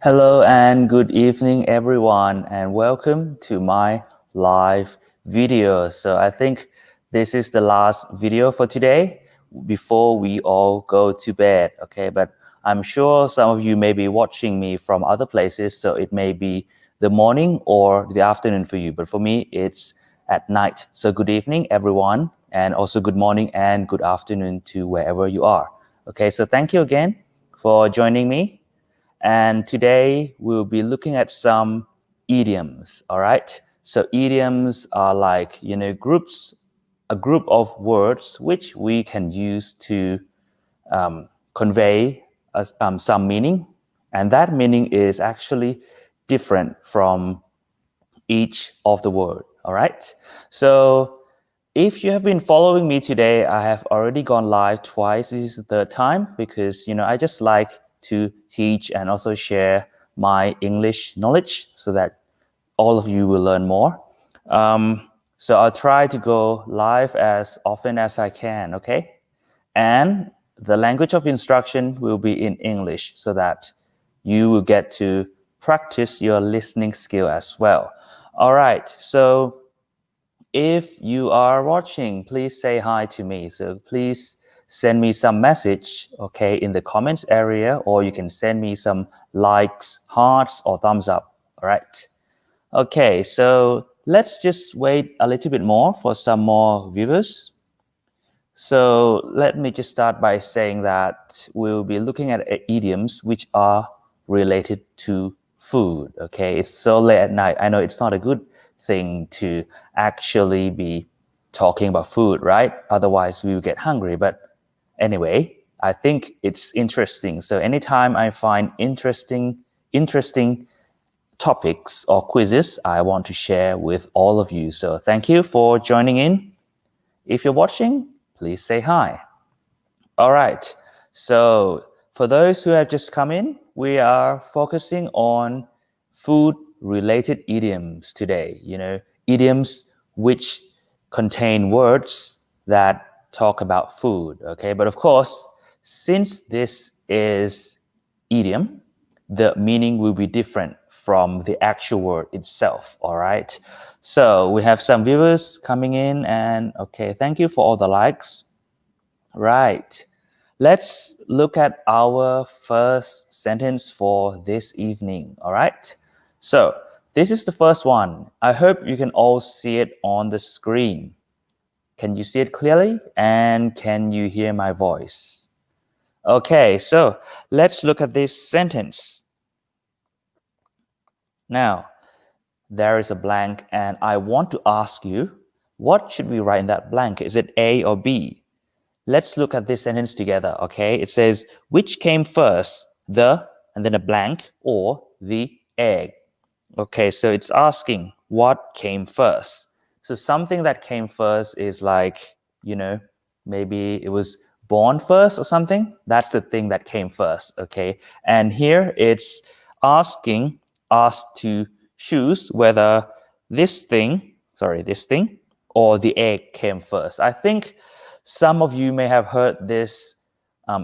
Hello and good evening everyone and welcome to my live video. So I think this is the last video for today before we all go to bed, okay? But I'm sure some of you may be watching me from other places, so it may be the morning or the afternoon for you, but for me it's at night. So good evening everyone, and also good morning and good afternoon to wherever you are. Okay, so thank you again for joining me. And today we'll be looking at some idioms, all right? So idioms are like, groups, a group of words which we can use to convey some meaning. And that meaning is actually different from each of the word, all right? So if you have been following me today, I have already gone live twice. This is the third time because, I just like to teach and also share my English knowledge so that all of you will learn more. So I'll try to go live as often as I can, okay? And the language of instruction will be in English so that you will get to practice your listening skill as well. All right, so if you are watching, please say hi to me. So please send me some message, okay, in the comments area, or you can send me some likes, hearts, or thumbs up, all right? Okay, so let's just wait a little bit more for some more viewers. So let me just start by saying that we'll be looking at idioms which are related to food, okay? It's so late at night. I know it's not a good thing to actually be talking about food, right? Otherwise we will get hungry. But anyway, I think it's interesting. So anytime I find interesting topics or quizzes, I want to share with all of you. So thank you for joining in. If you're watching, please say hi. All right. So for those who have just come in, we are focusing on food-related idioms today. Idioms which contain words that talk about food, okay? But of course, since this is idiom, the meaning will be different from the actual word itself, all right? So we have some viewers coming in and okay, thank you for all the likes. Right. Let's look at our first sentence for this evening, all right? So this is the first one. I hope you can all see it on the screen. Can you see it clearly? And can you hear my voice? Okay, so let's look at this sentence. Now, there is a blank and I want to ask you, what should we write in that blank? Is it A or B? Let's look at this sentence together, okay? It says, which came first, the, and then a blank, or the egg? Okay, so it's asking what came first. So something that came first is like, maybe it was born first or something. That's the thing that came first, okay? And here it's asking us to choose whether this thing or the egg came first. I think some of you may have heard this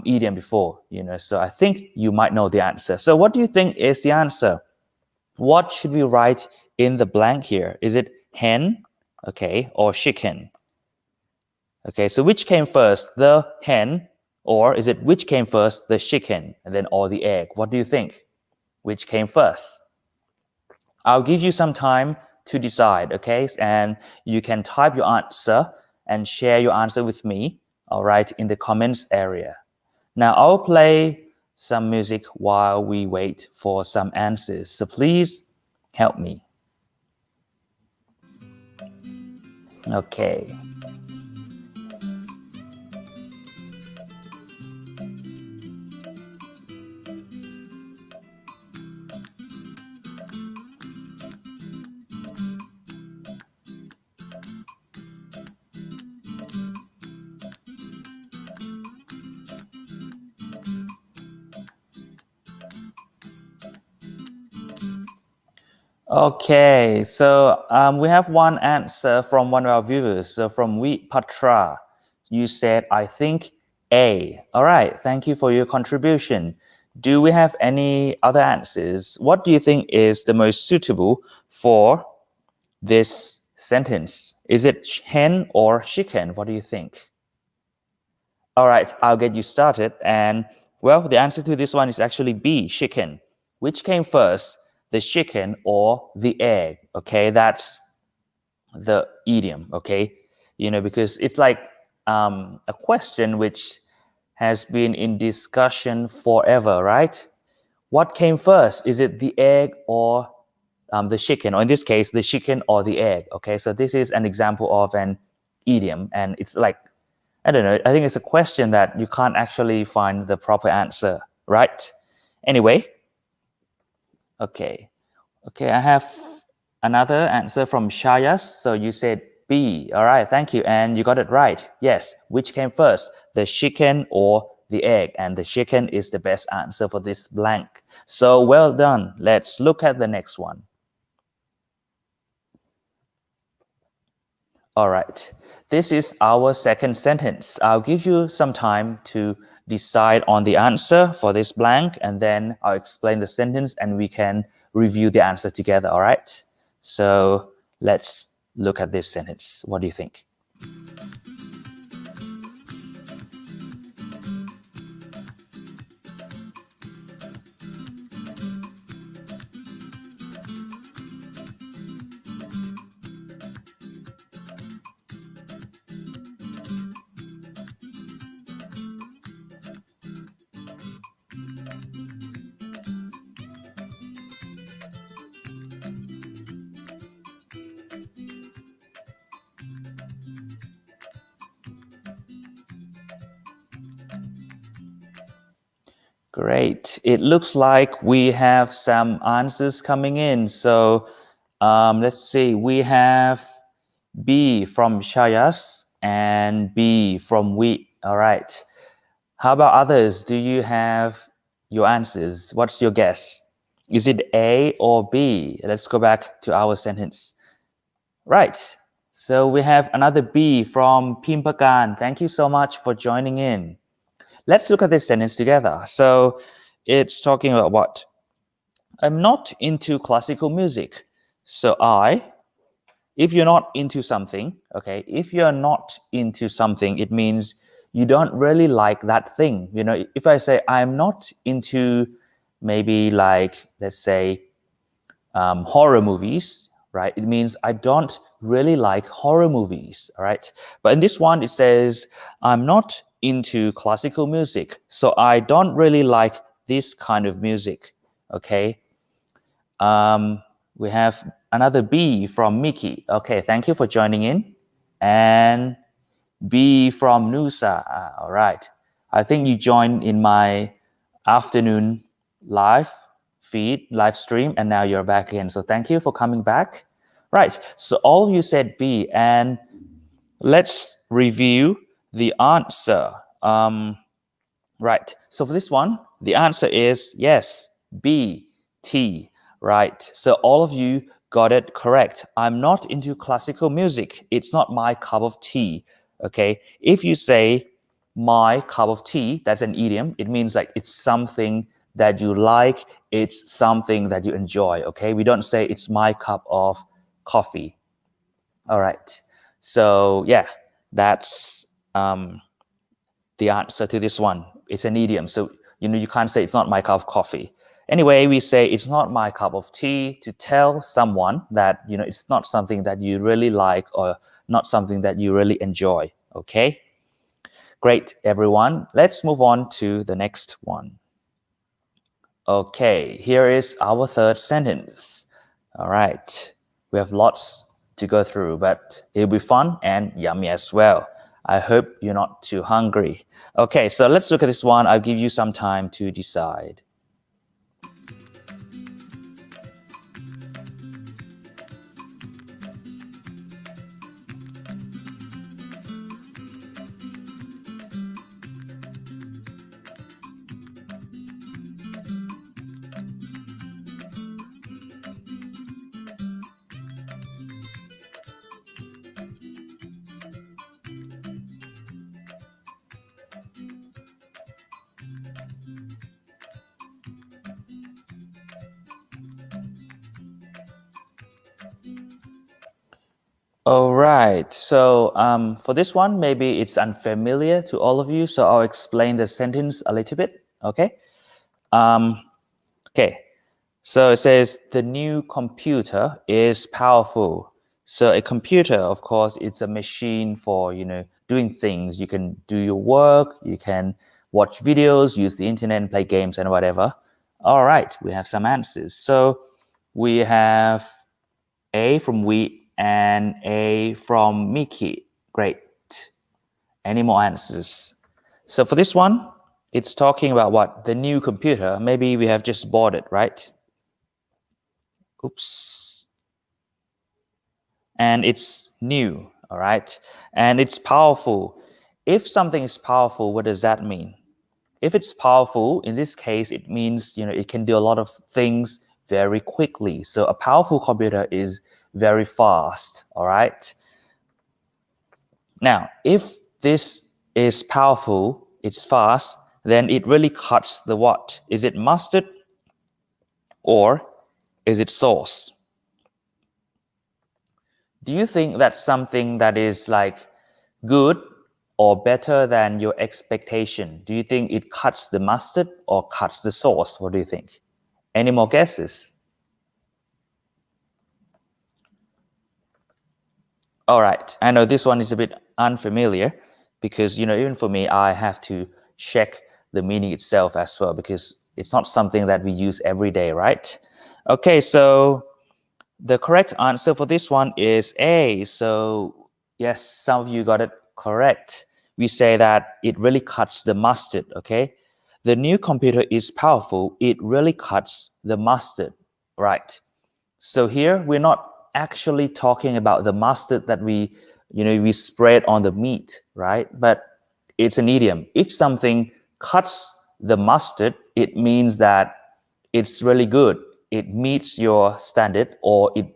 idiom before, so I think you might know the answer. So what do you think is the answer? What should we write in the blank here? Is it hen, okay, or chicken? Okay, so which came first, the hen, or is it which came first, the chicken, and then or the egg? What do you think? Which came first? I'll give you some time to decide, okay? And you can type your answer and share your answer with me, all right, in the comments area. Now I'll play some music while we wait for some answers. So please help me. Okay. Okay, so we have one answer from one of our viewers. So from Patra, you said, I think A. All right, thank you for your contribution. Do we have any other answers? What do you think is the most suitable for this sentence? Is it hen or chicken? What do you think? All right, I'll get you started. And well, the answer to this one is actually B, chicken. Which came first, the chicken or the egg? Okay, that's the idiom, okay? Because it's like a question which has been in discussion forever, right? What came first? Is it the egg or the chicken? Or in this case, the chicken or the egg, okay? So this is an example of an idiom, and it's like, I don't know, I think it's a question that you can't actually find the proper answer, right? Anyway, okay, I have another answer from Shayas. So you said B. All right, thank you. And you got it right. Yes, which came first, the chicken or the egg? And the chicken is the best answer for this blank. So well done. Let's look at the next one. All right, this is our second sentence. I'll give you some time to decide on the answer for this blank, and then I'll explain the sentence and we can review the answer together, all right? So let's look at this sentence. What do you think? Great. It looks like we have some answers coming in. So let's see. We have B from Shayas and B from Wheat. All right. How about others? Do you have your answers? What's your guess? Is it A or B? Let's go back to our sentence. Right. So we have another B from Pimpakan. Thank you so much for joining in. Let's look at this sentence together. So it's talking about what? I'm not into classical music. So if you're not into something, okay, if you're not into something, it means you don't really like that thing. If I say I'm not into maybe like, let's say, horror movies, right? It means I don't really like horror movies, all right? But in this one, it says, I'm not into classical music, so I don't really like this kind of music, okay? We have another B from Mickey. Okay, thank you for joining in. And B from Nusa. All right. I think you joined in my afternoon live stream, and now you're back again. So thank you for coming back. Right. So all of you said B, and let's review the answer. Right. So for this one, the answer is yes, B, T. Right. So all of you got it correct. I'm not into classical music. It's not my cup of tea. Okay. If you say my cup of tea, that's an idiom. It means like it's something that you like. It's something that you enjoy. Okay. We don't say it's my cup of coffee. All right. So yeah, that's the answer to this one. It's an idiom. So, you can't say it's not my cup of coffee. Anyway, we say it's not my cup of tea to tell someone that, it's not something that you really like or not something that you really enjoy. Okay? Great, everyone. Let's move on to the next one. Okay, here is our third sentence. All right. We have lots to go through, but it'll be fun and yummy as well. I hope you're not too hungry. Okay, so let's look at this one. I'll give you some time to decide. All right, so for this one, maybe it's unfamiliar to all of you, so I'll explain the sentence a little bit, okay? Okay, so it says the new computer is powerful. So a computer, of course, it's a machine for, doing things. You can do your work, you can watch videos, use the internet, and play games and whatever. All right, we have some answers. So we have A from we and A from Mickey. Great. Any more answers? So for this one, it's talking about what? The new computer. Maybe we have just bought it, right? Oops. And it's new, all right? And it's powerful. If something is powerful, what does that mean? If it's powerful, in this case, it means, it can do a lot of things very quickly. So a powerful computer is very fast, all right? Now, if this is powerful, it's fast, then it really cuts the what? Is it mustard or is it sauce? Do you think that's something that is like good or better than your expectation? Do you think it cuts the mustard or cuts the sauce? What do you think? Any more guesses? All right, I know this one is a bit unfamiliar because, even for me, I have to check the meaning itself as well because it's not something that we use every day, right? Okay, so the correct answer for this one is A. So yes, some of you got it correct. We say that it really cuts the mustard, okay? The new computer is powerful. It really cuts the mustard, right? So here we're not actually talking about the mustard that we spread on the meat, right? But it's an idiom. If something cuts the mustard, it means that it's really good. It meets your standard or it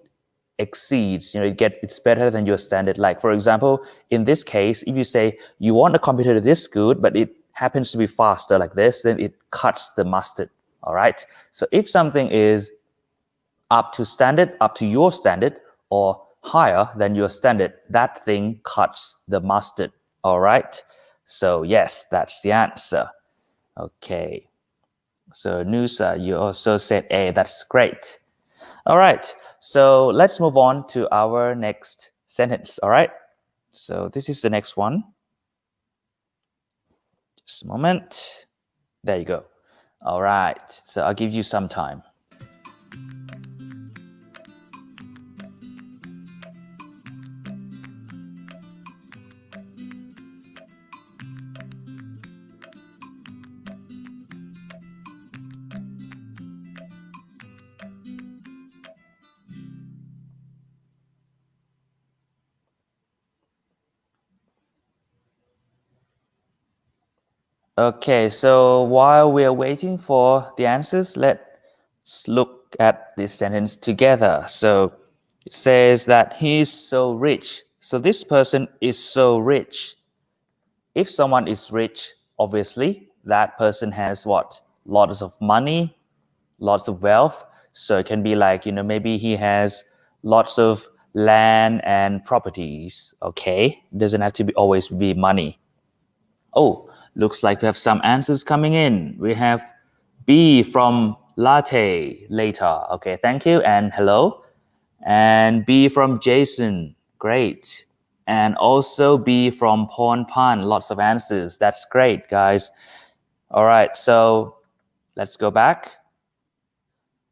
exceeds, it's better than your standard. Like for example, in this case, if you say you want a computer this good, but it happens to be faster like this, then it cuts the mustard, all right? So if something is up to your standard or higher than your standard, that thing cuts the mustard, all right? So yes, that's the answer. Okay, so Nusa, you also said A. That's great. All right, so let's move on to our next sentence. All right, so this is the next one. Just a moment. There you go. All right, so I'll give you some time. Okay, so while we are waiting for the answers, let's look at this sentence together. So it says that he is so rich. So this person is so rich. If someone is rich, obviously that person has what? Lots of money, lots of wealth. So it can be like, maybe he has lots of land and properties. Okay, it doesn't have to always be money. Oh, looks like we have some answers coming in. We have B from latte later. Okay, thank you and hello. And B from Jason. Great. And also B from Porn Pan. Lots of answers. That's great, guys. All right, so let's go back.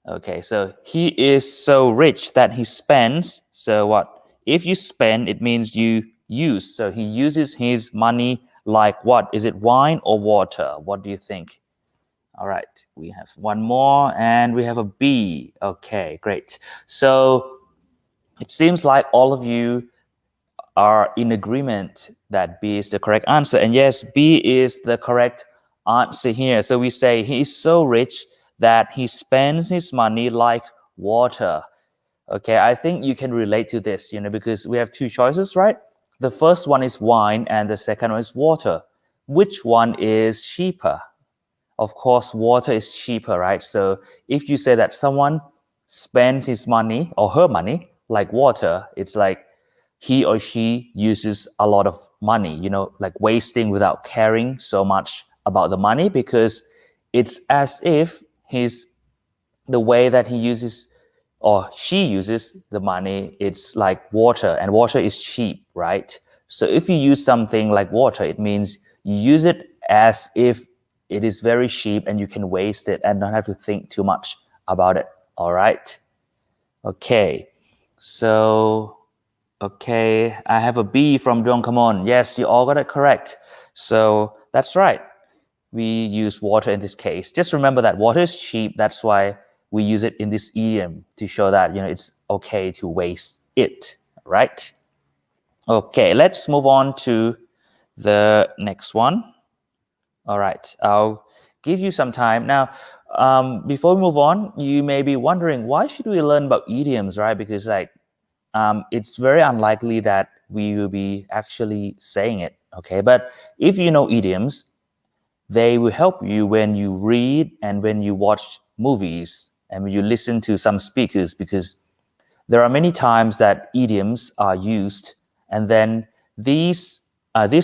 Okay, so he is so rich that he spends. So what? If you spend, it means you use. So he uses his money like what? Is it wine or water? What do you think? All right, we have one more and we have a B. Okay, great. So it seems like all of you are in agreement that B is the correct answer. And yes, B is the correct answer here. So we say he is so rich that he spends his money like water. Okay, I think you can relate to this, because we have two choices, right? The first one is wine and the second one is water. Which one is cheaper? Of course, water is cheaper, right? So if you say that someone spends his money or her money like water, it's like he or she uses a lot of money, like wasting without caring so much about the money, because it's as if the way that he uses or she uses the money, it's like water, and water is cheap, right? So if you use something like water, it means you use it as if it is very cheap and you can waste it and not have to think too much about it. All right. Okay. So, okay, I have a B from Don Kamon. Yes, you all got it correct. So that's right. We use water in this case. Just remember that water is cheap. That's why we use it in this idiom to show that, it's okay to waste it, right? Okay, let's move on to the next one. All right, I'll give you some time. Now, before we move on, you may be wondering, why should we learn about idioms, right? Because it's very unlikely that we will be actually saying it, okay? But if you know idioms, they will help you when you read and when you watch movies and when you listen to some speakers, because there are many times that idioms are used, and then this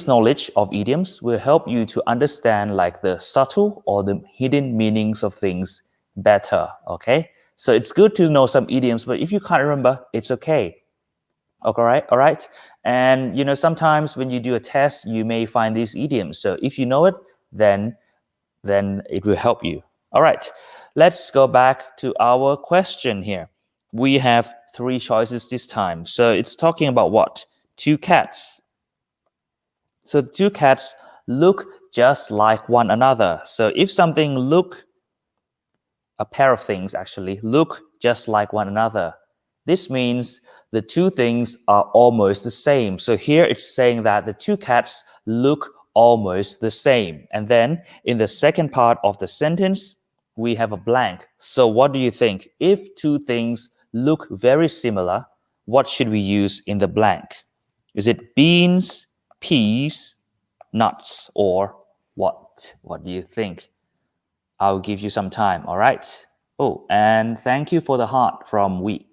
knowledge of idioms will help you to understand like the subtle or the hidden meanings of things better, okay? So it's good to know some idioms, but if you can't remember, it's okay. All right. And sometimes when you do a test, you may find these idioms. So if you know it, then it will help you. All right, let's go back to our question here. We have three choices this time. So it's talking about what? Two cats. So the two cats look just like one another. So if a pair of things actually look just like one another, this means the two things are almost the same. So here it's saying that the two cats look almost the same. And then in the second part of the sentence, we have a blank. So what do you think? If two things look very similar, what should we use in the blank? Is it beans, peas, nuts, or what? What do you think? I'll give you some time, all right? Oh, and thank you for the heart from We.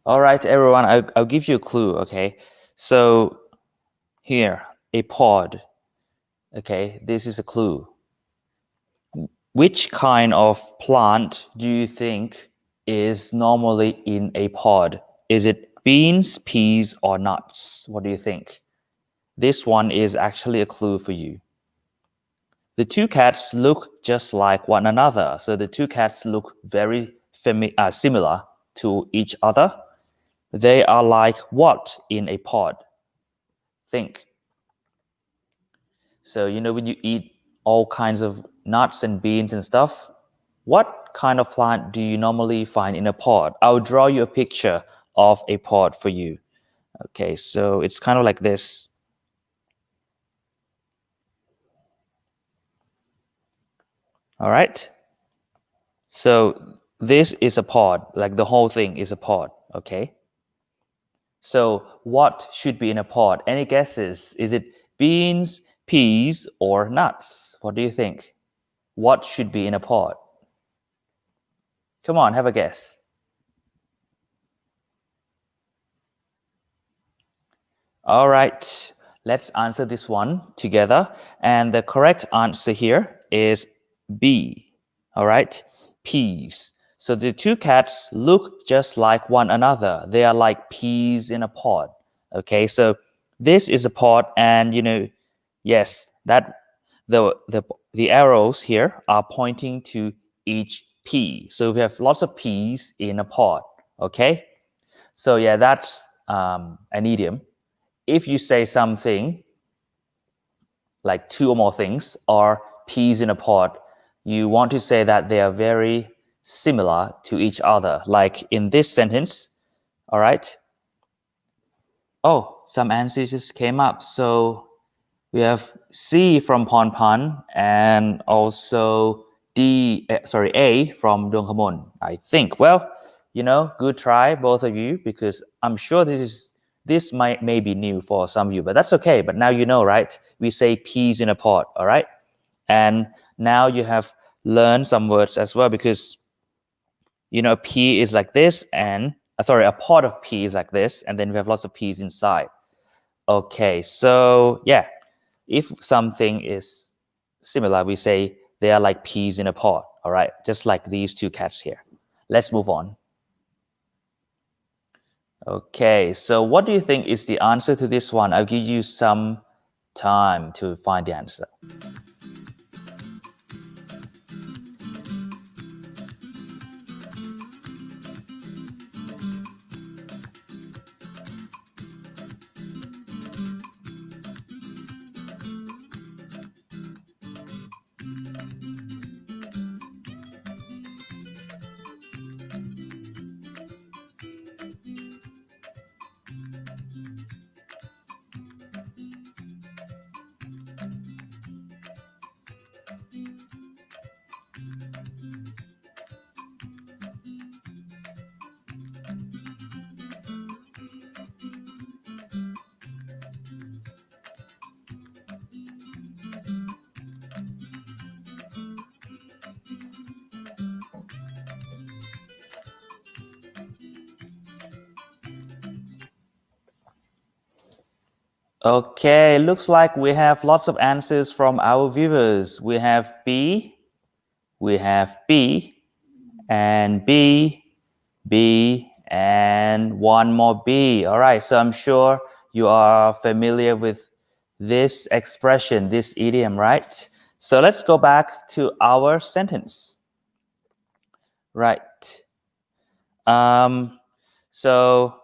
All right, everyone, I'll give you a clue, okay? So here, a pod. Okay, this is a clue. Which kind of plant do you think is normally in a pod? Is it beans, peas, or nuts? What do you think? This one is actually a clue for you. The two cats look just like one another. So the two cats look very similar to each other. They are like what in a pod? Think. So, when you eat all kinds of nuts and beans and stuff, what kind of plant do you normally find in a pod? I'll draw you a picture of a pod for you. Okay, so it's kind of like this. All right. So this is a pod, like the whole thing is a pod, okay? So what should be in a pod? Any guesses? Is it beans, peas, or nuts? What do you think? What should be in a pod? Come on, have a guess. All right, let's answer this one together. And the correct answer here is B. All right, peas. So the two cats look just like one another. They are like peas in a pod. Okay, so this is a pod, and yes, that the arrows here are pointing to each pea. So we have lots of peas in a pod. Okay, so yeah, that's an idiom. If you say something like two or more things or peas in a pod, you want to say that they are very similar to each other. Like in this sentence, all right? Oh, some answers just came up. So we have C from Ponpan and also A from Dongkamon, I think. Well, good try, both of you, because I'm sure this may be new for some of you, but that's okay. But now you know, right? We say peas in a pod, all right? And now you have learned some words as well, because a pea is like this, and a pod of pea is like this, and then we have lots of peas inside. Okay, so yeah, if something is similar, we say they are like peas in a pod, all right? Just like these two cats here. Let's move on. Okay, so what do you think is the answer to this one? I'll give you some time to find the answer. Okay, looks like we have lots of answers from our viewers. We have B, we have B, and B, B, and one more B. All right, so I'm sure you are familiar with this expression, this idiom, right? So let's go back to our sentence. Right. So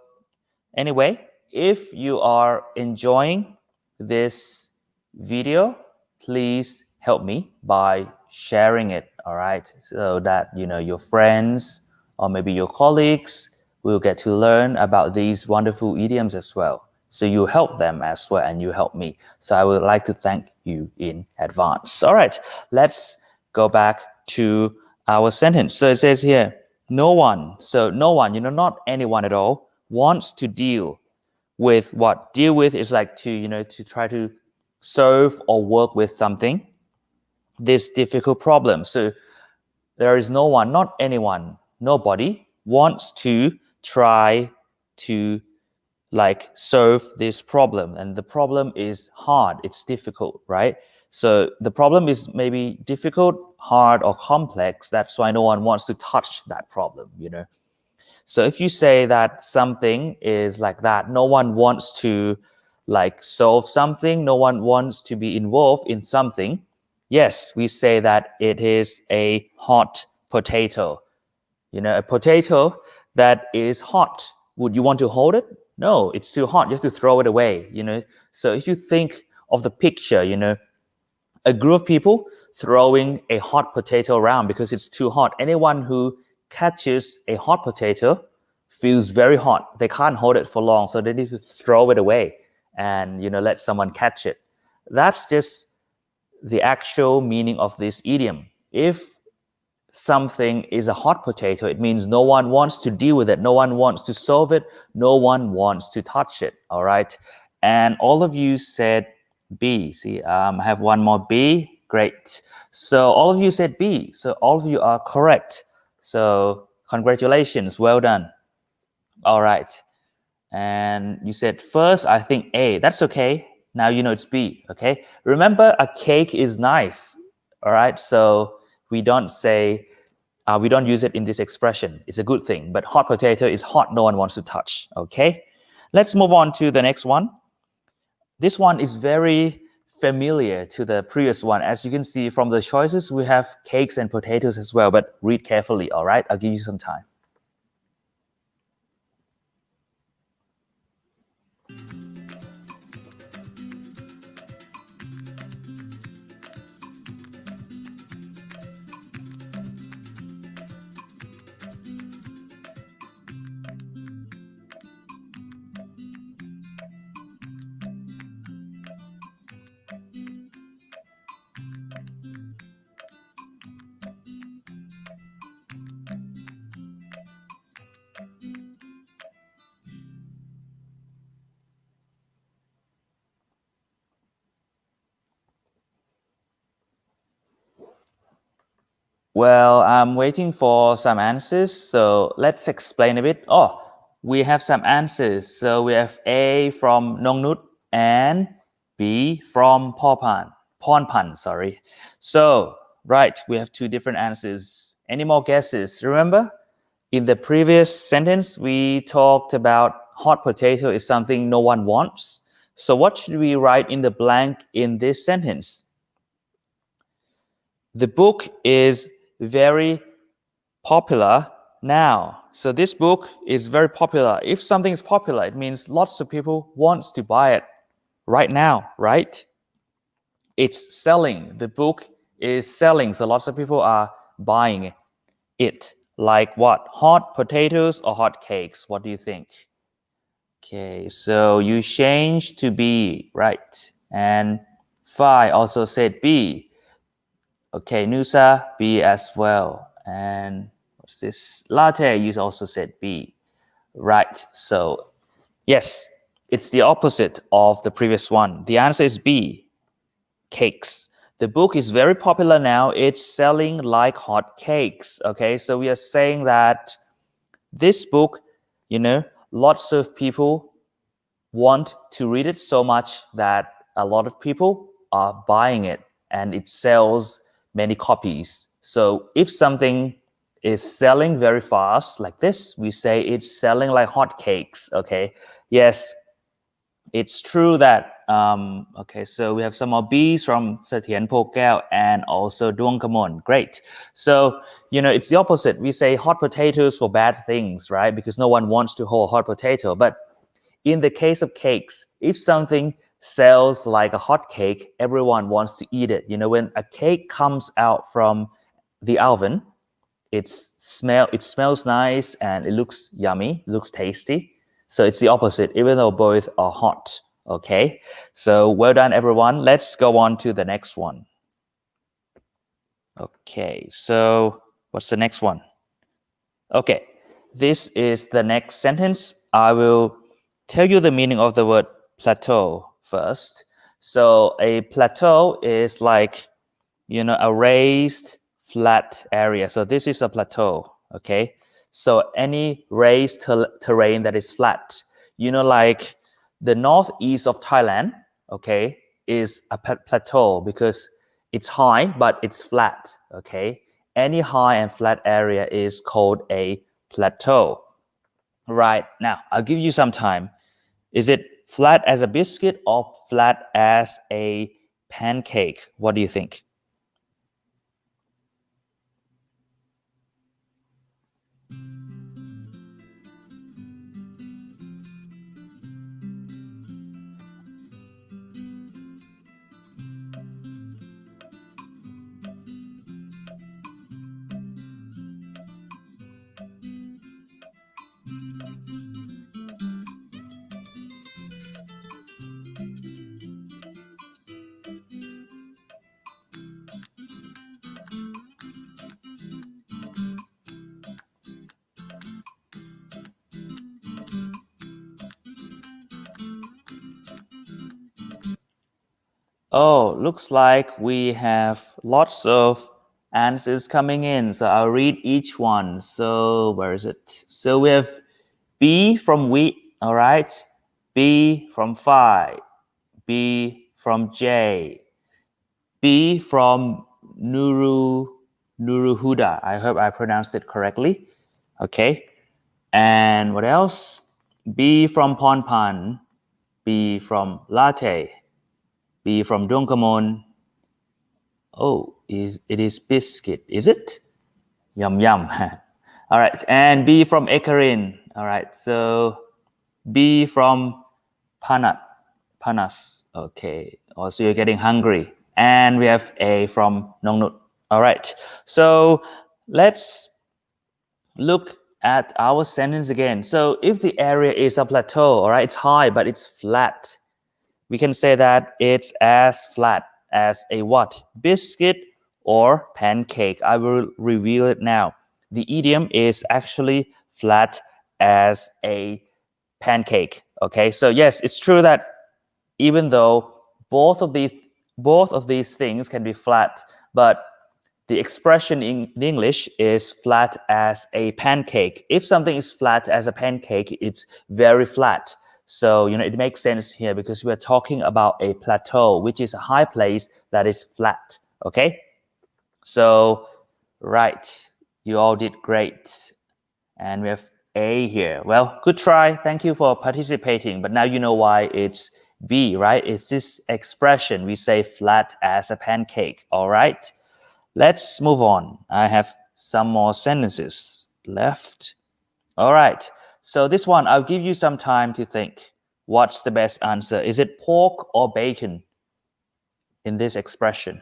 anyway, if you are enjoying this video, please help me by sharing it, all right? So that, your friends or maybe your colleagues will get to learn about these wonderful idioms as well. So you help them as well, and you help me. So I would like to thank you in advance. All right, let's go back to our sentence. So it says here, no one, not anyone at all, wants to deal with what? Deal with is like to try to solve or work with something, this difficult problem. So there is no one, not anyone, nobody wants to try to like solve this problem, and the problem is hard, it's difficult, right? So the problem is maybe difficult, hard, or complex. That's why no one wants to touch that problem, So if you say that something is like that, no one wants to like solve something, no one wants to be involved in something, yes, we say that it is a hot potato. A potato that is hot. Would you want to hold it? No, it's too hot. You have to throw it away, So if you think of the picture, a group of people throwing a hot potato around because it's too hot. Anyone who catches a hot potato feels very hot. They can't hold it for long, so they need to throw it away and, let someone catch it. That's just the actual meaning of this idiom. If something is a hot potato, it means no one wants to deal with it, no one wants to solve it, no one wants to touch it. All right, and all of you said B. See, I have one more B. Great. So all of you said B, so all of you are correct. So congratulations, well done. All right, and you said first, I think A. That's okay. Now you know it's B. Okay, remember, a cake is nice. All right, so we don't say, we don't use it in this expression. It's a good thing, but hot potato is hot, no one wants to touch. Okay, let's move on to the next one. This one is very familiar to the previous one. As you can see from the choices, we have cakes and potatoes as well, but read carefully. All right, I'll give you some time. Well, I'm waiting for some answers, so let's explain a bit. Oh, we have some answers. So we have A from Nongnut and B from Pornpan, sorry. So, right, we have two different answers. Any more guesses? Remember, in the previous sentence, we talked about hot potato is something no one wants. So what should we write in the blank in this sentence? The book is very popular now. So this book is very popular. If something is popular, it means lots of people want to buy it right now, right? It's selling. The book is selling, so lots of people are buying it. Like what? Hot potatoes or hot cakes? What do you think? Okay, so you change to B, right? And Phi also said B. Okay, Nusa, B as well. And what's this? Latte, you also said B. Right, so yes, it's the opposite of the previous one. The answer is B, cakes. The book is very popular now. It's selling like hot cakes. Okay, so we are saying that this book, lots of people want to read it so much that a lot of people are buying it and it sells many copies. So if something is selling very fast like this, we say it's selling like hot cakes. Okay, yes, it's true that okay, so we have some more B's from Satien Pokao and also Duong Kamon. Great. So it's the opposite. We say hot potatoes for bad things, right? Because no one wants to hold a hot potato. But in the case of cakes, if something sells like a hot cake, everyone wants to eat it. When a cake comes out from the oven, it smells nice and it looks yummy, looks tasty. So it's the opposite, even though both are hot. Okay, so well done, everyone. Let's go on to the next one. Okay, so what's the next one? Okay, this is the next sentence. I will tell you the meaning of the word plateau first. So a plateau is like, a raised flat area. So this is a plateau, okay? So any raised terrain that is flat, like the northeast of Thailand, okay, is a plateau because it's high, but it's flat, okay? Any high and flat area is called a plateau. Right, now I'll give you some time. Is it flat as a biscuit or flat as a pancake? What do you think? Oh, looks like we have lots of answers coming in. So I'll read each one. So where is it? So we have B from wheat, all right? B from phi, B from J, B from Nuruhuda. I hope I pronounced it correctly. Okay. And what else? B from Ponpan, B from Latte, B from Dongkamon. Oh, it is biscuit, is it? Yum yum. All right, and B from Ekarin. All right, so B from Panas. Okay, also you're getting hungry. And we have A from Nongnut. All right, so let's look at our sentence again. So if the area is a plateau, all right, it's high, but it's flat. We can say that it's as flat as a what? Biscuit or pancake. I will reveal it now. The idiom is actually flat as a pancake. Okay, so yes, it's true that even though both of these things can be flat, but the expression in English is flat as a pancake. If something is flat as a pancake, it's very flat. So, it makes sense here because we're talking about a plateau, which is a high place that is flat. Okay? So, right. You all did great. And we have A here. Well, good try. Thank you for participating. But now you know why it's B, right? It's this expression. We say flat as a pancake. All right? Let's move on. I have some more sentences left. All right. So this one, I'll give you some time to think. What's the best answer? Is it pork or bacon in this expression?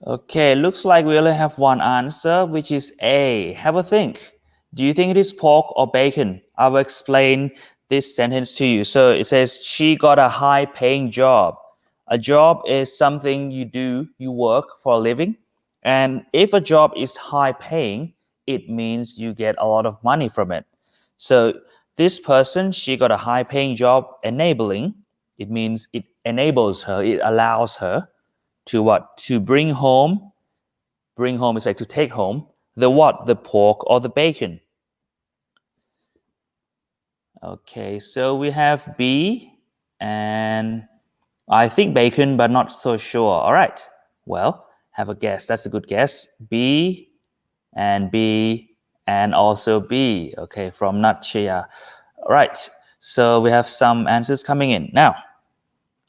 Okay, looks like we only have one answer, which is A. Have a think. Do you think it is pork or bacon? I will explain this sentence to you. So it says, she got a high-paying job. A job is something you work for a living. And if a job is high-paying, it means you get a lot of money from it. So this person, she got a high-paying job enabling. It means it enables her, it allows her to what? To bring home. Bring home is like to take home the what? The pork or the bacon. Okay, so we have B and I think bacon, but not so sure. All right, well, have a guess. That's a good guess. B and also B. Okay, from Natchia. All right, so we have some answers coming in. Now,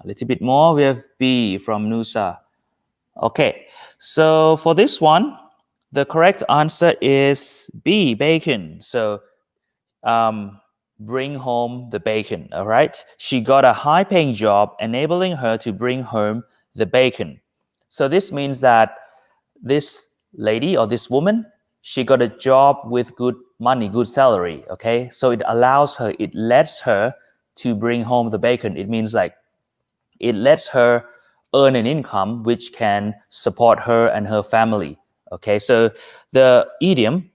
A little bit more. We have B from Nusa. Okay, so for this one, the correct answer is B, bacon. So bring home the bacon, all right? She got a high-paying job, enabling her to bring home the bacon. So this means that this lady or this woman, she got a job with good money, good salary, okay? So it allows her, it lets her to bring home the bacon. It means like it lets her earn an income which can support her and her family, okay? So the idiom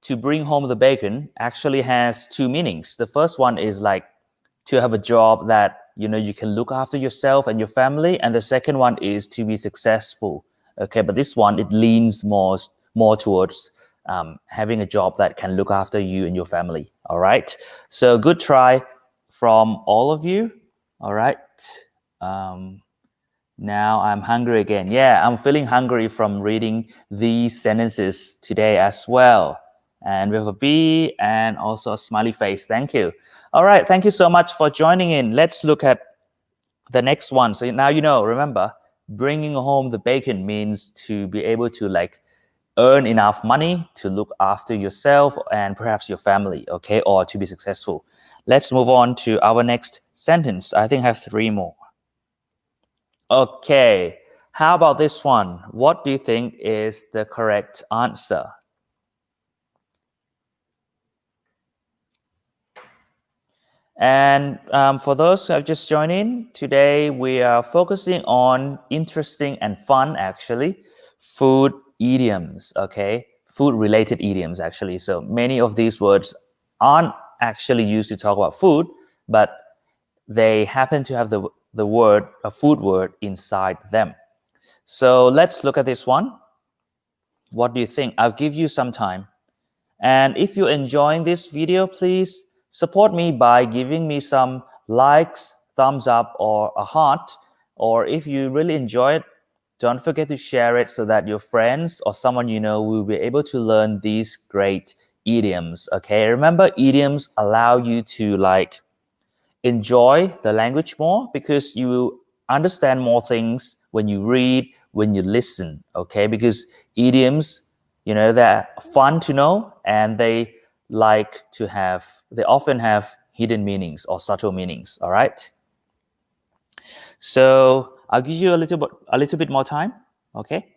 to bring home the bacon actually has two meanings. The first one is like to have a job that you can look after yourself and your family, and the second one is to be successful. Okay, but this one it leans more towards having a job that can look after you and your family. All right, so good try from all of you. All right, now I'm hungry again. Yeah, I'm feeling hungry from reading these sentences today as well. And we have a B and also a smiley face. Thank you. All right, thank you so much for joining in. Let's look at the next one. So now remember, bringing home the bacon means to be able to like earn enough money to look after yourself and perhaps your family, okay, or to be successful. Let's move on to our next sentence. I think I have 3 more. Okay, how about this one? What do you think is the correct answer? And for those who have just joined in, today we are focusing on interesting and fun, actually, food idioms, okay? Food-related idioms, actually. So many of these words aren't actually used to talk about food, but they happen to have the word, a food word inside them. So let's look at this one. What do you think? I'll give you some time. And if you're enjoying this video, please support me by giving me some likes, thumbs up, or a heart. Or if you really enjoy it, don't forget to share it so that your friends or someone you know will be able to learn these great idioms. Okay, remember, idioms allow you to like enjoy the language more because you will understand more things when you read, when you listen. Okay, because idioms, they're fun to know and they often have hidden meanings or subtle meanings. All right, so I'll give you a little bit more time. Okay.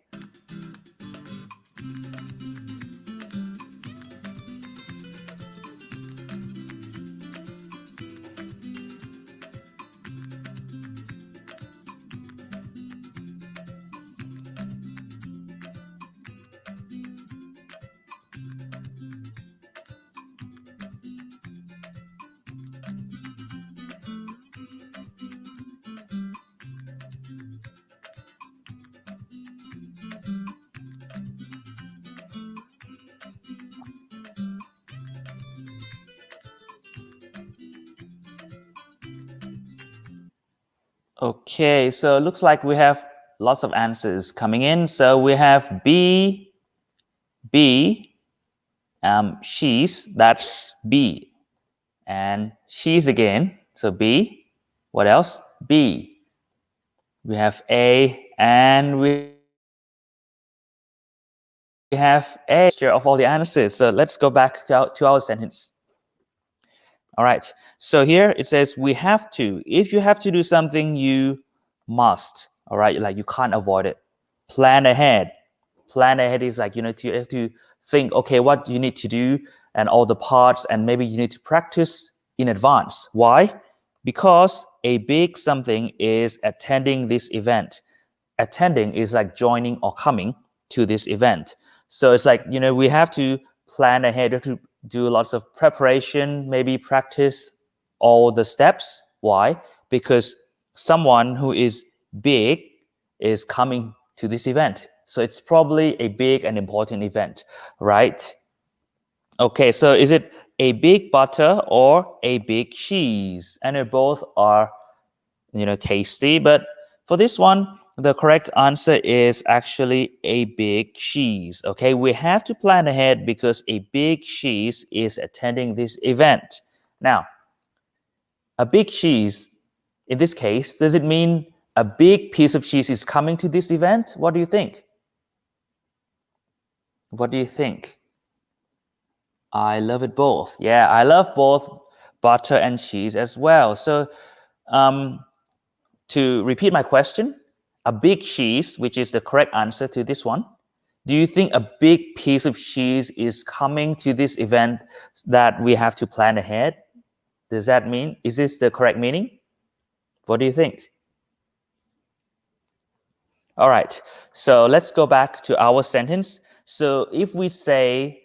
Okay, so it looks like we have lots of answers coming in. So we have B, she's, that's B. And she's again, so B. What else? B. We have A, and we have A of all the answers. So let's go back to our sentence. All right, so here it says we have to. If you have to do something, you must. All right, like you can't avoid it. Plan ahead. Plan ahead is like, you have to think, okay, what you need to do and all the parts, and maybe you need to practice in advance. Why? Because a big something is attending this event. Attending is like joining or coming to this event. So it's like, we have to plan ahead. We have to do lots of preparation, maybe practice all the steps. Why? Because someone who is big is coming to this event. So it's probably a big and important event, right? Okay, so is it a big butter or a big cheese? And they both are, tasty. But for this one, the correct answer is actually a big cheese. Okay, we have to plan ahead because a big cheese is attending this event. Now, a big cheese in this case, does it mean a big piece of cheese is coming to this event? What do you think? What do you think? I love it both. Yeah, I love both butter and cheese as well. So to repeat my question, a big cheese, which is the correct answer to this one. Do you think a big piece of cheese is coming to this event that we have to plan ahead? Does that mean, is this the correct meaning? What do you think? All right, so let's go back to our sentence. So if we say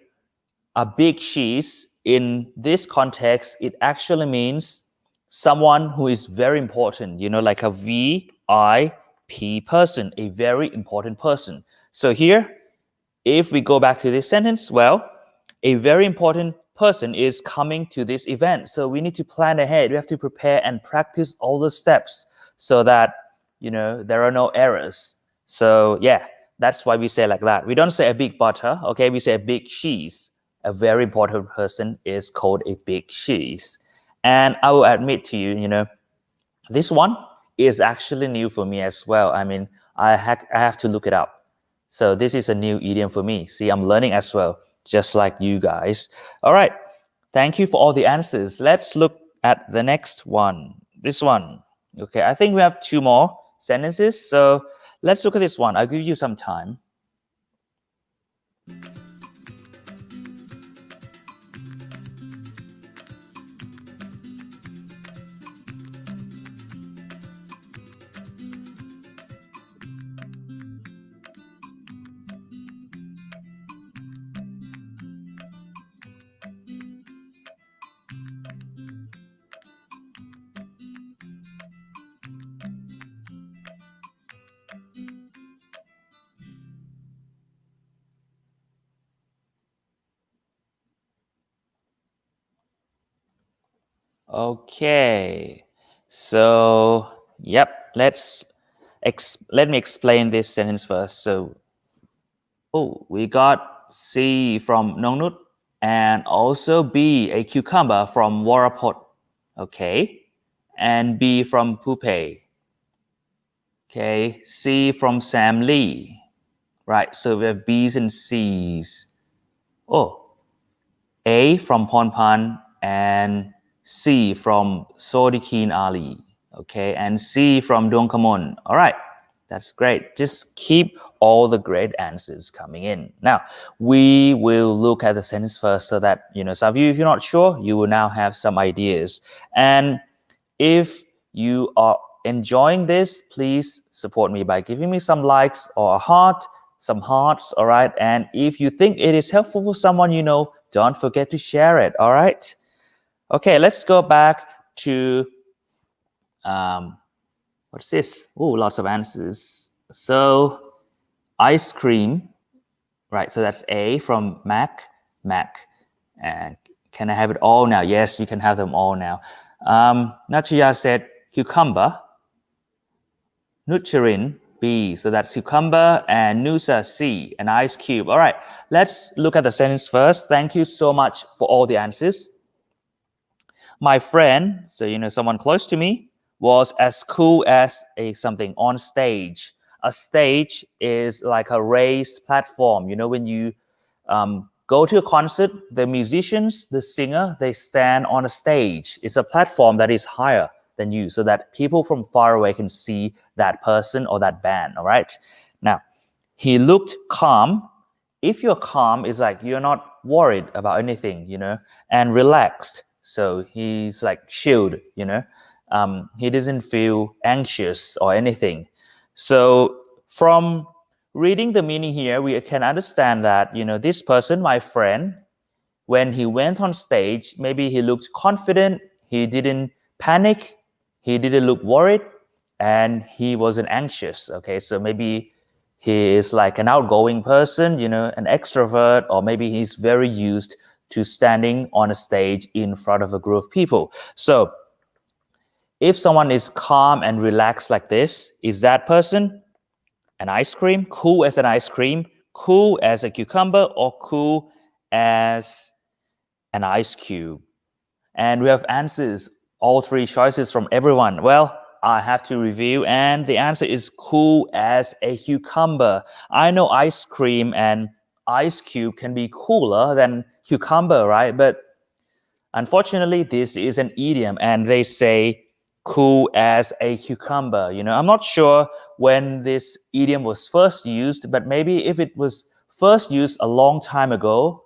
a big cheese in this context, it actually means someone who is very important, like a VIP person, a very important person. So here, if we go back to this sentence, well, a very important person is coming to this event. So we need to plan ahead. We have to prepare and practice all the steps so that, there are no errors. So yeah, that's why we say like that. We don't say a big butter, okay? We say a big cheese. A very important person is called a big cheese. And I will admit to you, this one is actually new for me as well. I mean, I have to look it up. So this is a new idiom for me. See, I'm learning as well, just like you guys. All right. Thank you for all the answers. Let's look at the next one. This one. Okay, I think we have 2 more sentences. So let's look at this one. I'll give you some time. Okay, so yep, let me explain this sentence first. So, we got C from Nongnut and also B, a cucumber from Warapot. Okay, and B from Pupe. Okay, C from Sam Lee. Right, so we have B's and C's. A from Ponpan and C from Sodikin Ali, okay, and C from Dongkamon. All right, that's great. Just keep all the great answers coming in. Now, we will look at the sentence first so that, some of you, if you're not sure, you will now have some ideas. And if you are enjoying this, please support me by giving me some likes or a heart, some hearts, all right? And if you think it is helpful for someone don't forget to share it, all right? Okay, let's go back to, what's this? Lots of answers. So, ice cream, right? So that's A from Mac. And can I have it all now? Yes, you can have them all now. Nachaya said cucumber. Nutririn, B. So that's cucumber, and Nusa, C, an ice cube. All right, let's look at the sentence first. Thank you so much for all the answers. My friend, so someone close to me, was as cool as something on stage. A stage is like a raised platform. When you go to a concert, the musicians, the singer, they stand on a stage. It's a platform that is higher than you so that people from far away can see that person or that band, all right? Now, he looked calm. If you're calm, it's like you're not worried about anything, and relaxed. So he's like chilled, he doesn't feel anxious or anything. So from reading the meaning here, we can understand that, this person, my friend, when he went on stage, maybe he looked confident, he didn't panic, he didn't look worried, and he wasn't anxious, okay? So maybe he is like an outgoing person, an extrovert, or maybe he's very used to standing on a stage in front of a group of people. So if someone is calm and relaxed like this, is that person an ice cream, cool as an ice cream, cool as a cucumber, or cool as an ice cube? And we have answers, all 3 choices from everyone. Well, I have to review, and the answer is cool as a cucumber. I know ice cream and ice cube can be cooler than cucumber, right? But unfortunately, this is an idiom, and they say cool as a cucumber. I'm not sure when this idiom was first used, but maybe if it was first used a long time ago,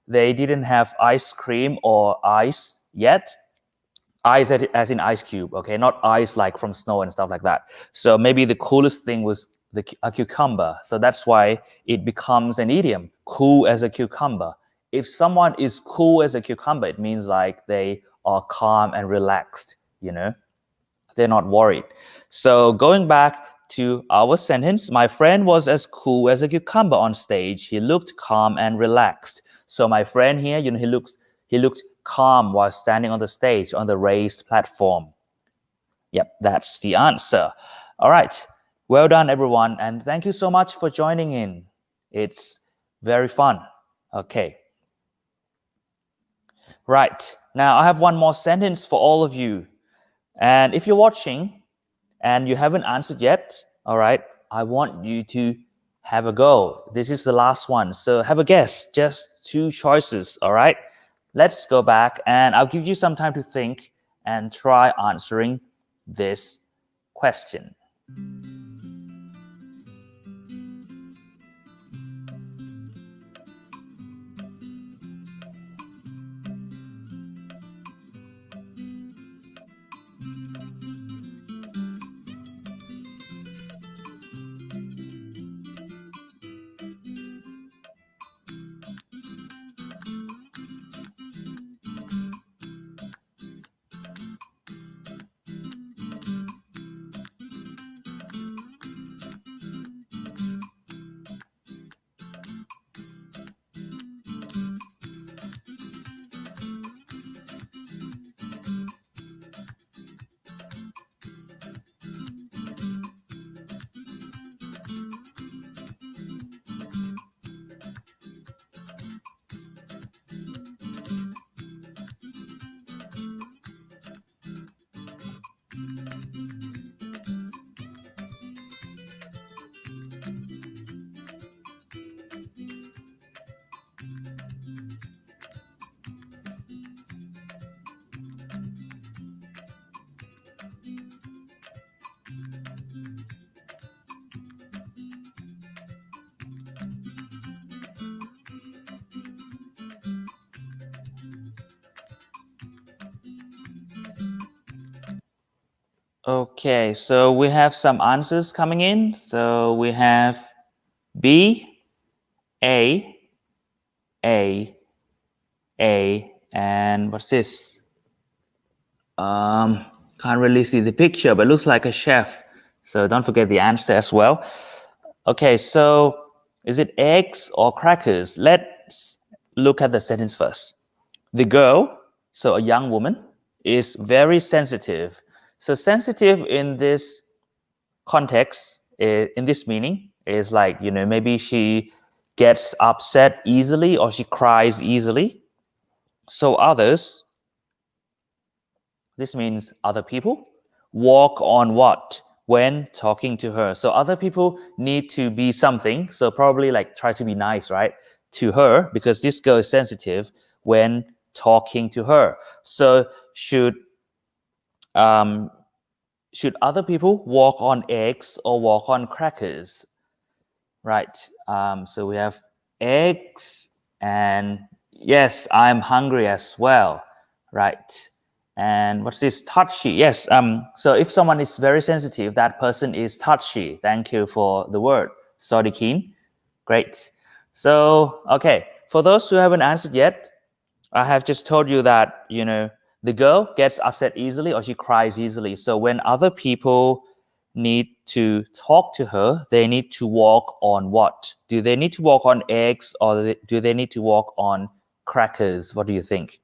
they didn't have ice cream or ice yet. Ice as in ice cube, okay, not ice like from snow and stuff like that. So maybe the coolest thing was a cucumber. So that's why it becomes an idiom, cool as a cucumber. If someone is cool as a cucumber, it means like they are calm and relaxed, they're not worried. So going back to our sentence, my friend was as cool as a cucumber on stage. He looked calm and relaxed. So my friend here, he looked calm while standing on the stage on the raised platform. Yep, that's the answer. All right. Well done, everyone. And thank you so much for joining in. It's very fun. Okay. Right. Now, I have one more sentence for all of you. And if you're watching and you haven't answered yet, all right, I want you to have a go. This is the last one. So have a guess. Just 2 choices, all right? Let's go back and I'll give you some time to think and try answering this question. Okay, so we have some answers coming in. So we have B, A, and what's this? Can't really see the picture, but looks like a chef. So don't forget the answer as well. Okay, so is it eggs or crackers? Let's look at the sentence first. The girl, so a young woman, is very sensitive. So sensitive in this context, in this meaning, is like, maybe she gets upset easily or she cries easily. So others, this means other people, walk on what when talking to her. So other people need to be something. So probably like try to be nice, right, to her, because this girl is sensitive when talking to her. So should other people walk on eggs or walk on crackers? Right. So we have eggs, and yes, I'm hungry as well. Right. And what's this? Touchy. Yes. So if someone is very sensitive, that person is touchy. Thank you for the word. Sorry, Keen. Great. So, okay. For those who haven't answered yet, I have just told you that, the girl gets upset easily or she cries easily. So when other people need to talk to her, they need to walk on what? Do they need to walk on eggs or do they need to walk on crackers? What do you think?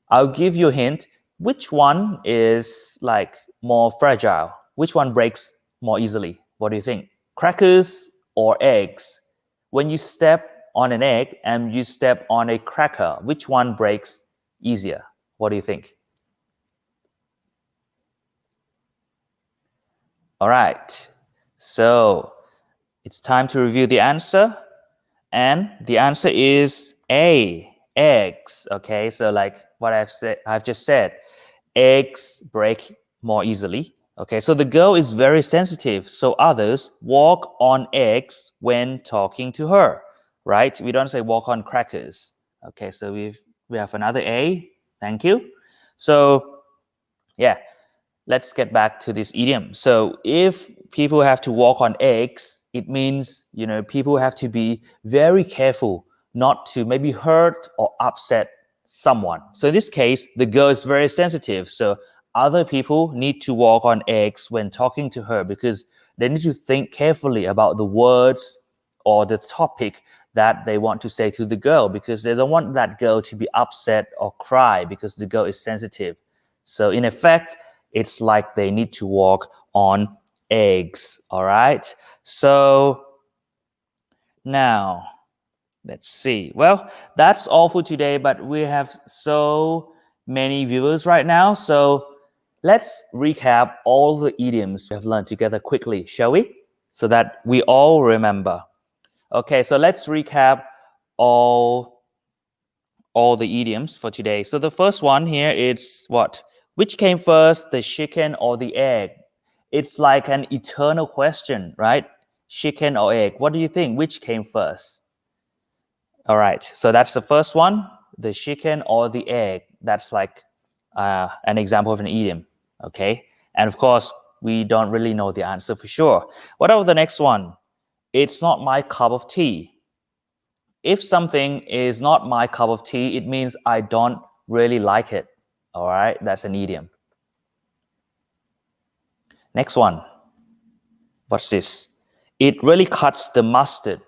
I'll give you a hint. Which one is like more fragile? Which one breaks more easily? What do you think? Crackers or eggs? When you step on an egg and you step on a cracker, which one breaks easier? What do you think? All right. So it's time to review the answer. And the answer is A, eggs. Okay, so like what I've just said, eggs break more easily. Okay, so the girl is very sensitive, so others walk on eggs when talking to her, right? We don't say walk on crackers. Okay, so we have another A. Thank you. So yeah, let's get back to this idiom. So if people have to walk on eggs, it means, people have to be very careful not to maybe hurt or upset someone. So in this case, the girl is very sensitive. So other people need to walk on eggs when talking to her because they need to think carefully about the words or the topic that they want to say to the girl because they don't want that girl to be upset or cry because the girl is sensitive. So in effect, it's like they need to walk on eggs. All right. So now let's see. Well, that's all for today, but we have so many viewers right now. So let's recap all the idioms we have learned together quickly, shall we? So that we all remember. Okay, so let's recap all the idioms for today. So the first one here is what? Which came first, the chicken or the egg? It's like an eternal question, right? Chicken or egg? What do you think? Which came first? All right, so that's the first one, the chicken or the egg. That's like an example of an idiom, okay? And of course, we don't really know the answer for sure. What about the next one? It's not my cup of tea. If something is not my cup of tea, it means I don't really like it. All right, that's an idiom. Next one. What's this? It really cuts the mustard.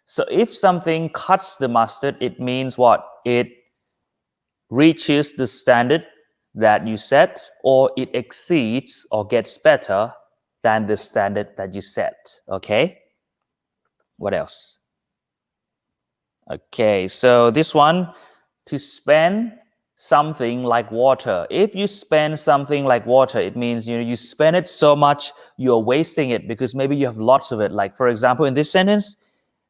So if something cuts the mustard, it means what? It reaches the standard that you set, or it exceeds or gets better than the standard that you set. Okay? What else? Okay, so this one, to spend something like water. If you spend something like water, it means you spend it so much you're wasting it because maybe you have lots of it. Like for example, in this sentence,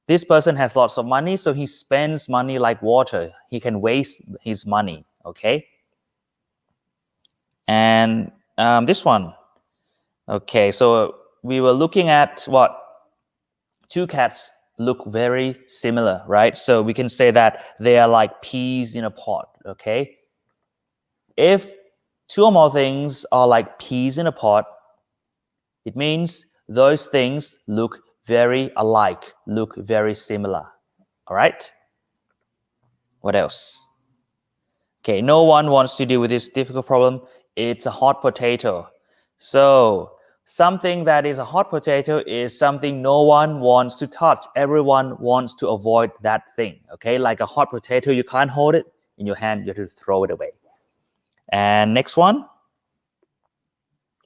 this person has lots of money, so he spends money like water. He can waste his money, okay? And this one, okay, so we were looking at what? Two cats look very similar, right? So we can say that they are like peas in a pot, okay? If two or more things are like peas in a pot, it means those things look very alike, look very similar, all right? What else? Okay, no one wants to deal with this difficult problem. It's a hot potato. So something that is a hot potato is something no one wants to touch. Everyone wants to avoid that thing, okay? Like a hot potato, you can't hold it in your hand, you have to throw it away. And next one,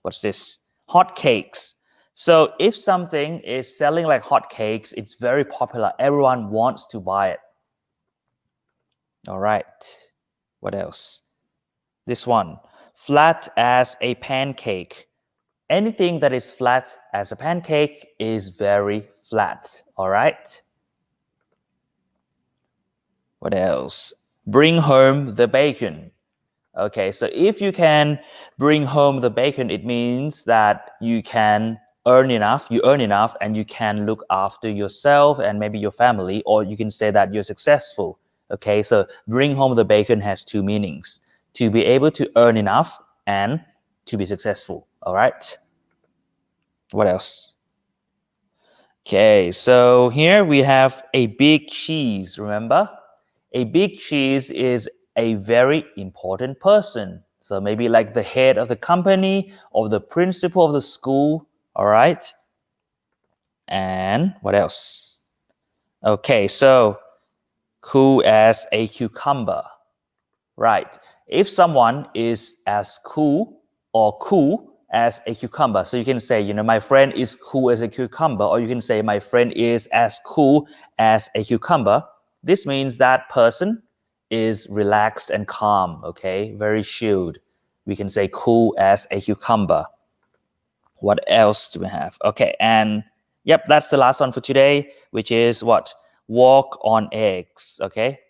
what's this? Hot cakes. So if something is selling like hot cakes, it's very popular. Everyone wants to buy it. All right, what else? This one, flat as a pancake. Anything that is flat as a pancake is very flat, all right? What else? Bring home the bacon. Okay, so if you can bring home the bacon, it means that you can earn enough, and you can look after yourself and maybe your family, or you can say that you're successful. Okay, so bring home the bacon has two meanings: to be able to earn enough and to be successful, all right? What else? Okay, so here we have a big cheese, remember? A big cheese is a very important person. So maybe like the head of the company or the principal of the school, all right? And what else? Okay, so cool as a cucumber, right? If someone is as cool or cool as a cucumber, so you can say, my friend is cool as a cucumber, or you can say my friend is as cool as a cucumber. This means that person is relaxed and calm, okay? Very chilled. We can say cool as a cucumber. What else do we have? Okay, and yep, that's the last one for today, which is what? Walk on eggs. Okay,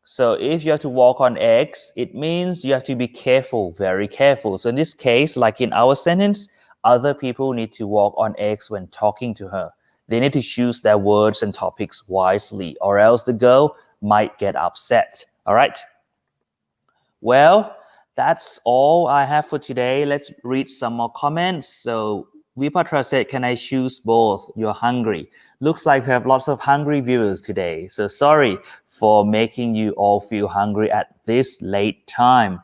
so if you have to walk on eggs, it means you have to be careful, very careful. So in this case, like in our sentence, other people need to walk on eggs when talking to her. They need to choose their words and topics wisely, or else the girl might get upset. All right. Well, that's all I have for today. Let's read some more comments. So Vipatra said, can I choose both? You're hungry. Looks like we have lots of hungry viewers today. So sorry for making you all feel hungry at this late time.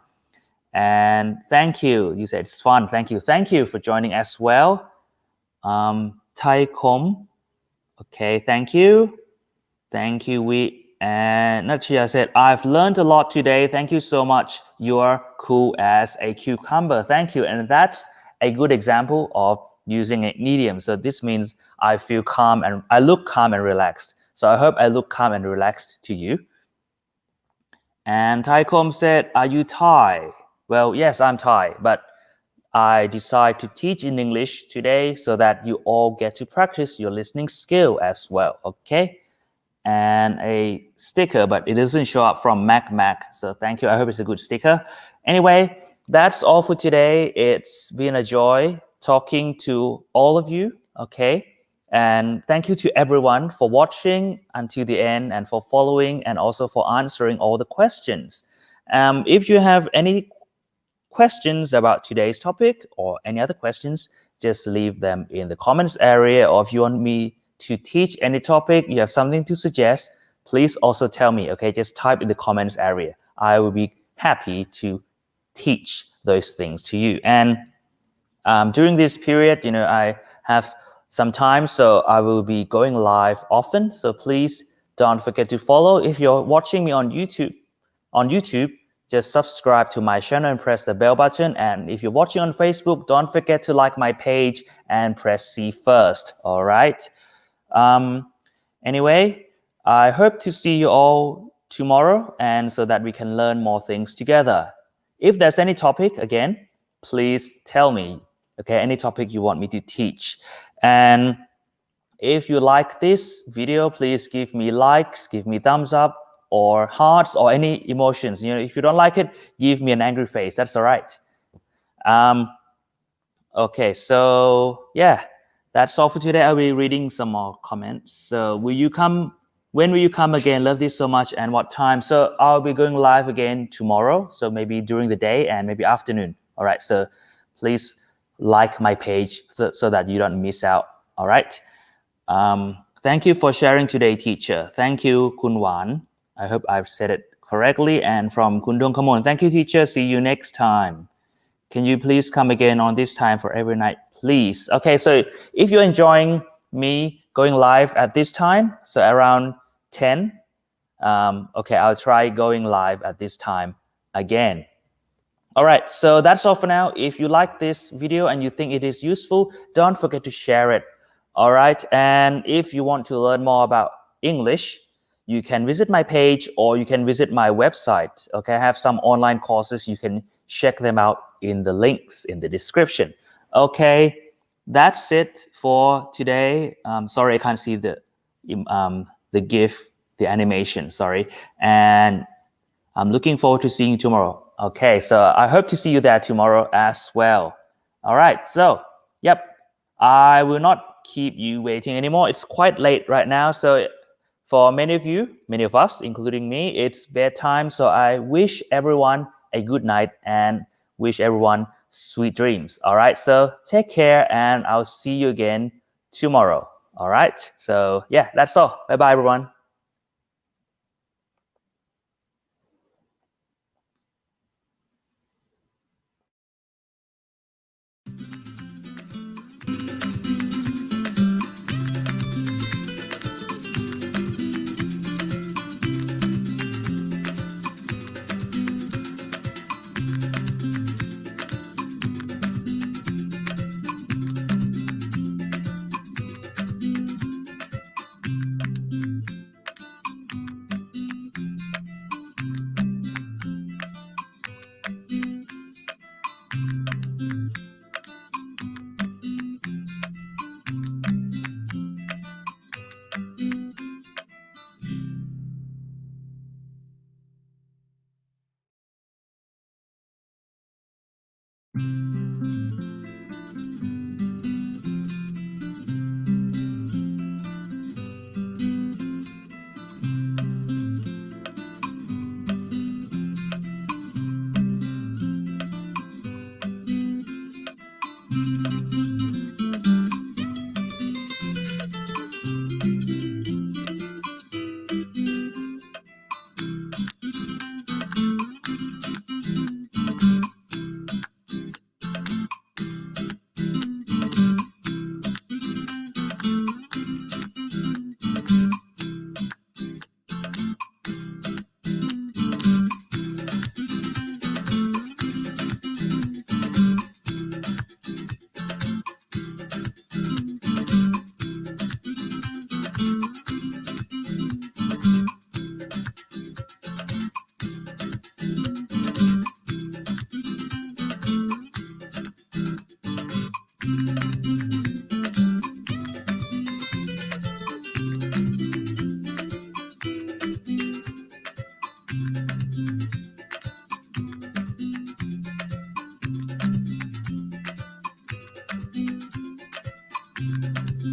And thank you. You said it's fun. Thank you. Thank you for joining as well. Thai Kom. Okay, thank you. Thank you, And Nachia said, I've learned a lot today. Thank you so much. You're cool as a cucumber. Thank you. And that's a good example of using an idiom. So this means I feel calm and I look calm and relaxed. So I hope I look calm and relaxed to you. And Taikom said, are you Thai? Well, yes, I'm Thai, but I decide to teach in English today so that you all get to practice your listening skill as well. Okay. And a sticker, but it doesn't show up from Mac. So thank you. I hope it's a good sticker. Anyway, that's all for today. It's been a joy talking to all of you. Okay. And thank you to everyone for watching until the end and for following and also for answering all the questions. If you have any questions about today's topic or any other questions, just leave them in the comments area. Or if you want me to teach any topic, you have something to suggest, please also tell me. Okay, just type in the comments area. I will be happy to teach those things to you. And during this period, I have some time, so I will be going live often. So please don't forget to follow. If you're watching me on YouTube, just subscribe to my channel and press the bell button. And if you're watching on Facebook, don't forget to like my page and press see first. All right. Anyway, I hope to see you all tomorrow and so that we can learn more things together. If there's any topic, again, please tell me, okay, any topic you want me to teach. And if you like this video, please give me likes, give me thumbs up or hearts or any emotions. If you don't like it, give me an angry face. That's all right. Okay, so yeah. That's all for today. I'll be reading some more comments. So when will you come again? Love this so much. And what time? So I'll be going live again tomorrow. So maybe during the day and maybe afternoon. All right. So please like my page so that you don't miss out. All right. Thank you for sharing today, teacher. Thank you, Kun Wan. I hope I've said it correctly. And from Kun Dong Kamon, thank you, teacher. See you next time. Can you please come again on this time for every night, please? Okay, so if you're enjoying me going live at this time, so around 10, okay, I'll try going live at this time again. All right, so that's all for now. If you like this video and you think it is useful, don't forget to share it. All right, and if you want to learn more about English, you can visit my page or you can visit my website. Okay, I have some online courses. You can check them out in the links in the description. Okay, that's it for today. Sorry, I can't see the GIF, the animation, sorry. And I'm looking forward to seeing you tomorrow. Okay, so I hope to see you there tomorrow as well. All right, so, yep, I will not keep you waiting anymore. It's quite late right now, so for many of you, many of us, including me, it's bedtime. So I wish everyone a good night and wish everyone sweet dreams. All right, so take care and I'll see you again tomorrow. All right, so yeah, that's all. Bye-bye, everyone.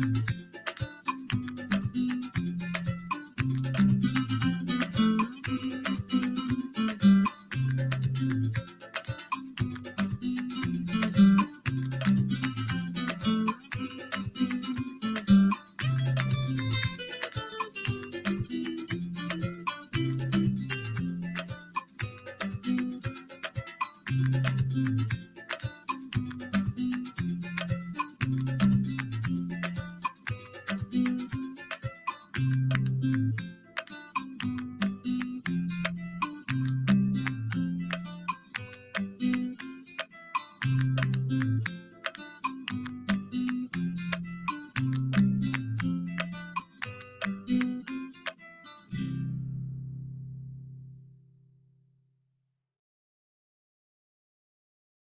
Thank you